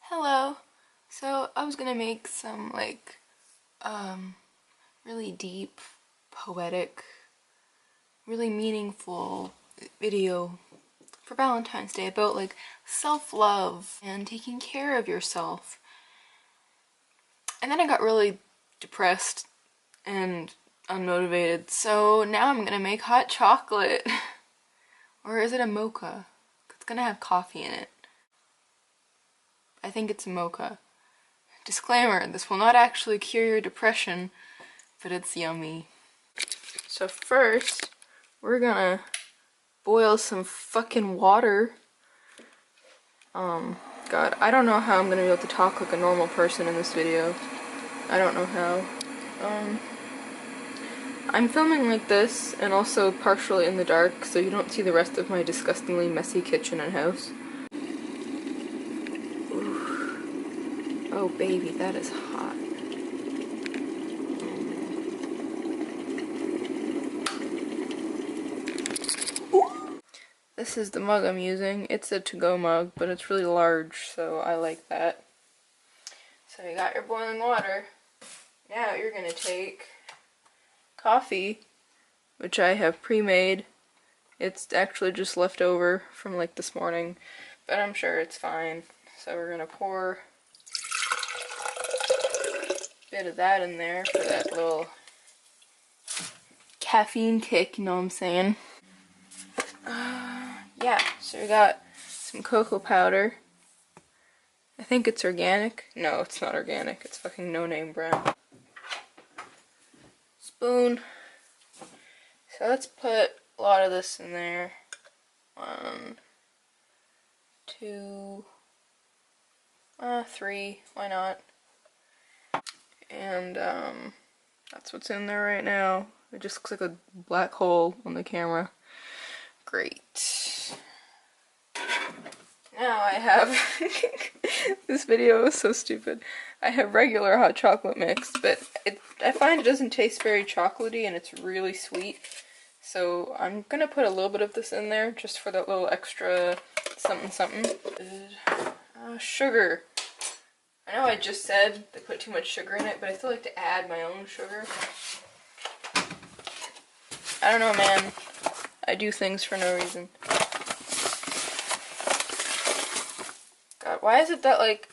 Hello. So I was gonna make some really deep, poetic, really meaningful video for Valentine's Day about self-love and taking care of yourself. And then I got really depressed and unmotivated, so now I'm gonna make hot chocolate. Or is it a mocha? It's gonna have coffee in it. I think it's a mocha. Disclaimer, this will not actually cure your depression, but it's yummy. So first, we're gonna boil some fucking water. God, I don't know how I'm gonna be able to talk like a normal person in this video. I don't know how. I'm filming like this, and also partially in the dark, so you don't see the rest of my disgustingly messy kitchen and house. Ooh. Oh baby, that is hot. This is the mug I'm using. It's a to-go mug, but it's really large, so I like that. So you got your boiling water. Now you're gonna take coffee, which I have pre-made. It's actually just left over from like this morning, but I'm sure it's fine. So we're gonna pour a bit of that in there for that little caffeine kick, you know what I'm saying? Yeah, so we got some cocoa powder. I think it's organic. No, it's not organic. It's fucking no-name brand. Spoon. So let's put a lot of this in there. 1, 2, 3. Why not? And that's what's in there right now. It just looks like a black hole on the camera. Great. Now I have this video is so stupid. I have regular hot chocolate mix, but I find it doesn't taste very chocolatey and it's really sweet. So I'm gonna put a little bit of this in there just for that little extra something something. Sugar. I know I just said they put too much sugar in it, but I still like to add my own sugar. I don't know, man. I do things for no reason. God, why is it that, like,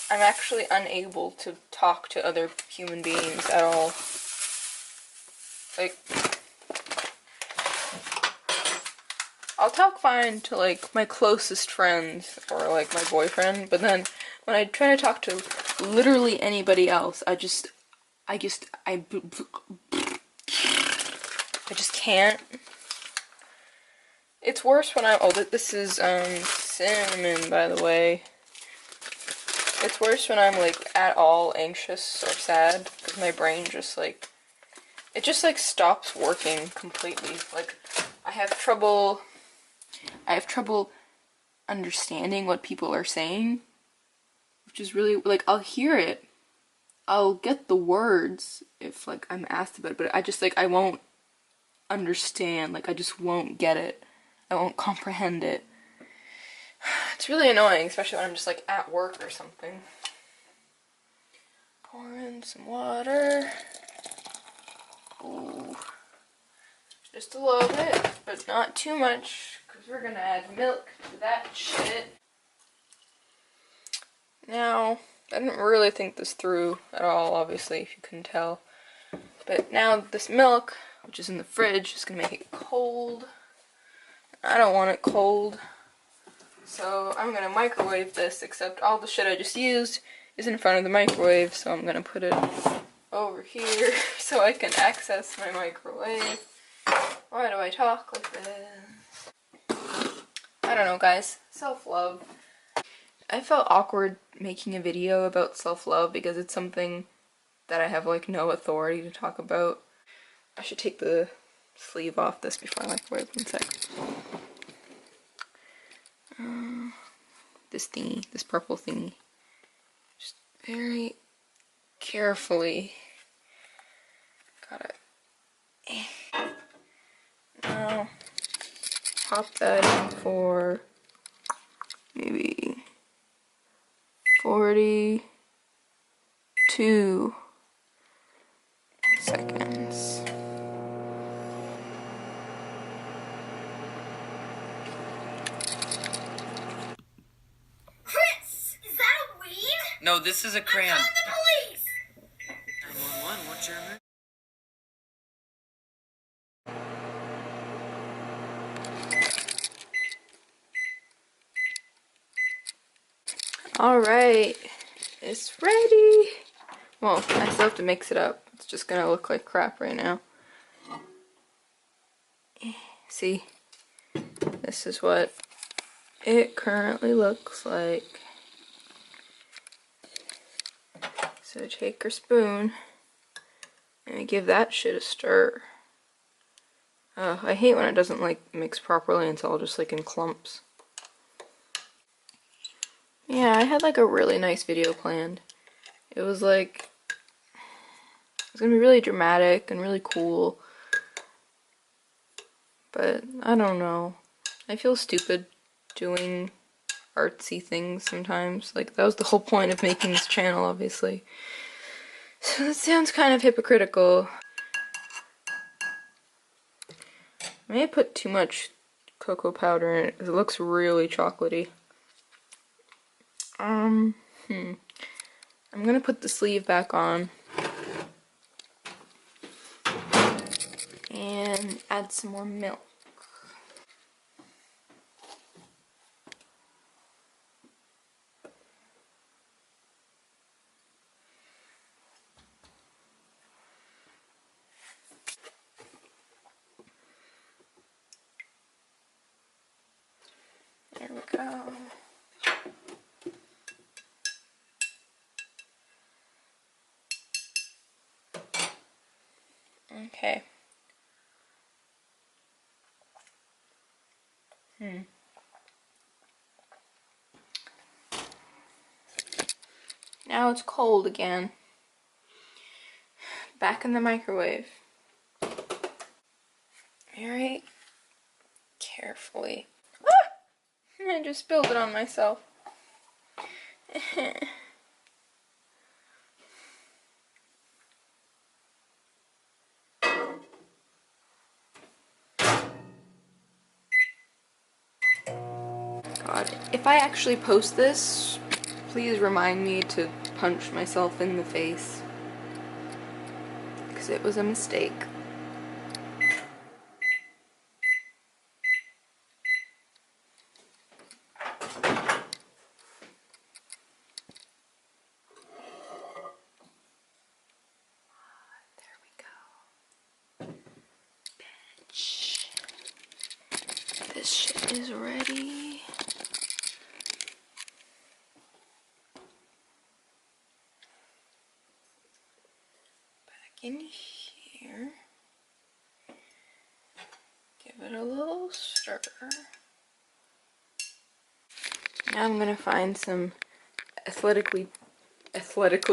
I'm actually unable to talk to other human beings at all? Like, I'll talk fine to, like, my closest friends or, like, my boyfriend, but then when I try to talk to literally anybody else, I just can't. It's worse when I'm, this is, cinnamon, by the way. It's worse when I'm, like, at all anxious or sad, because my brain just, like, it just, like, stops working completely. Like, I have trouble understanding what people are saying, which is really, like, I'll hear it. I'll get the words if, like, I'm asked about it, but I just, like, I won't understand. Like, I just won't get it. I won't comprehend it. It's really annoying, especially when I'm just, like, at work or something. Pour in some water. Ooh. Just a little bit, but not too much, because we're gonna add milk to that shit. Now, I didn't really think this through at all, obviously, if you couldn't tell. But now this milk, which is in the fridge, is gonna make it cold. I don't want it cold. So I'm gonna microwave this, except all the shit I just used is in front of the microwave, so I'm gonna put it over here so I can access my microwave. Why do I talk like this? I don't know, guys. Self-love. I felt awkward making a video about self-love because it's something that I have, like, no authority to talk about. I should take the sleeve off this before I microwave. 1 sec. This thingy, this purple thingy. Just very carefully. Gotta. Now, pop that in for maybe 42 seconds. Chris, is that a weed? No, this is a crayon. I'm calling the police! 911, what's your emergency? Alright, it's ready. Well, I still have to mix it up. It's just gonna look like crap right now. See? This is what it currently looks like. So take your spoon and give that shit a stir. I hate when it doesn't like mix properly and it's all just like in clumps. Yeah, I had like a really nice video planned. It was like, it's gonna be really dramatic and really cool. But I don't know. I feel stupid doing artsy things sometimes. Like, that was the whole point of making this channel, obviously. So that sounds kind of hypocritical. I may have put too much cocoa powder in it because it looks really chocolatey. I'm gonna put the sleeve back on and add some more milk. There we go. Okay. Now it's cold again. Back in the microwave. Very carefully. Ah! I just spilled it on myself. God, if I actually post this, please remind me to punch myself in the face. Because it was a mistake. There we go. Bitch. This shit is ready. Back in here. Give it a little stir. Now I'm gonna find some athletically pleasing.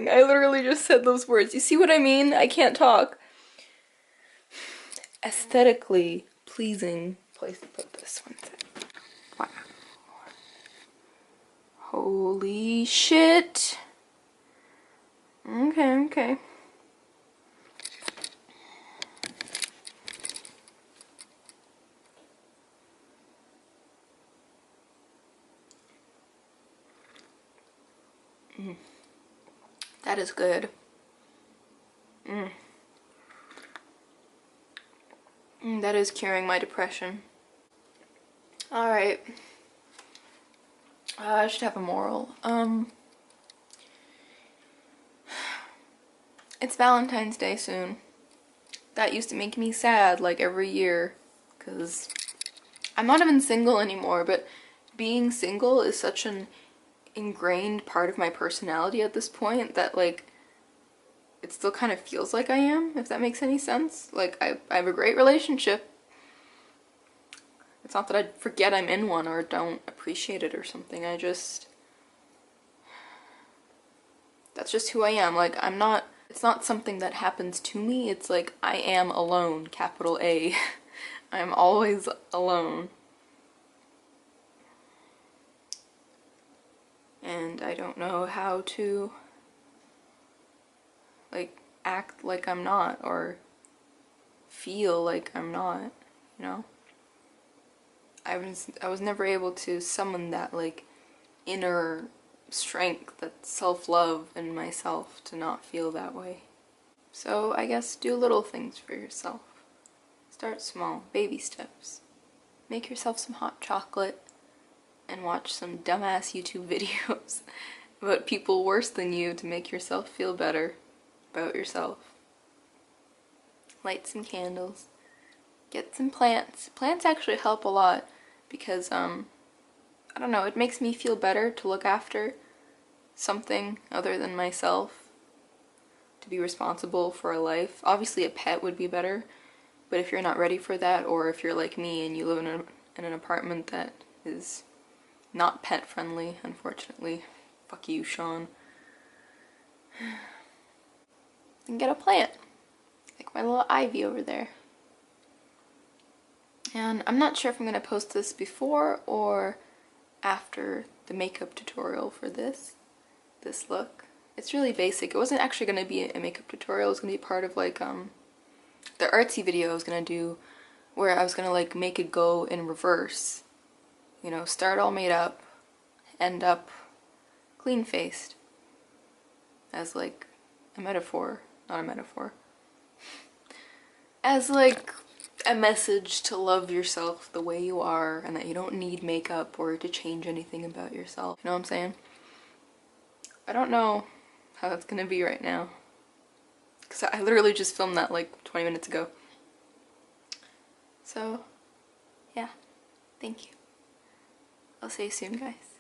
I literally just said those words. You see what I mean? I can't talk. Aesthetically pleasing place to put this one. Wow. Holy shit. Okay. That is good. That is curing my depression. Alright. I should have a moral. It's Valentine's Day soon. That used to make me sad, like, every year. Because I'm not even single anymore, but being single is such an ingrained part of my personality at this point that, like, it still kind of feels like I am, if that makes any sense. Like, I have a great relationship. It's not that I forget I'm in one or don't appreciate it or something. That's just who I am. Like, it's not something that happens to me. It's like, I am alone, capital A. I'm always alone. and I don't know how to like act like I'm not or feel like I'm not, you know? I was never able to summon that like inner strength, that self-love in myself to not feel that way. So I guess do little things for yourself. Start small, baby steps. Make yourself some hot chocolate and watch some dumbass YouTube videos about people worse than you to make yourself feel better about yourself. Light some candles. Get some plants. Plants actually help a lot because, I don't know, it makes me feel better to look after something other than myself, to be responsible for a life. Obviously a pet would be better, but if you're not ready for that, or if you're like me and you live in an apartment that is not pet friendly, unfortunately, fuck you, Sean, then get a plant, like my little ivy over there. And I'm not sure if I'm going to post this before or after the makeup tutorial for this look. It's really basic. It wasn't actually going to be a makeup tutorial. It was going to be part of like the artsy video I was going to do, where I was going to like make it go in reverse. You know, start all made up, end up clean faced, as like a metaphor, not a metaphor, as like a message to love yourself the way you are and that you don't need makeup or to change anything about yourself. You know what I'm saying? I don't know how that's gonna be right now, because I literally just filmed that like 20 minutes ago. So yeah, thank you. I'll see you soon, guys.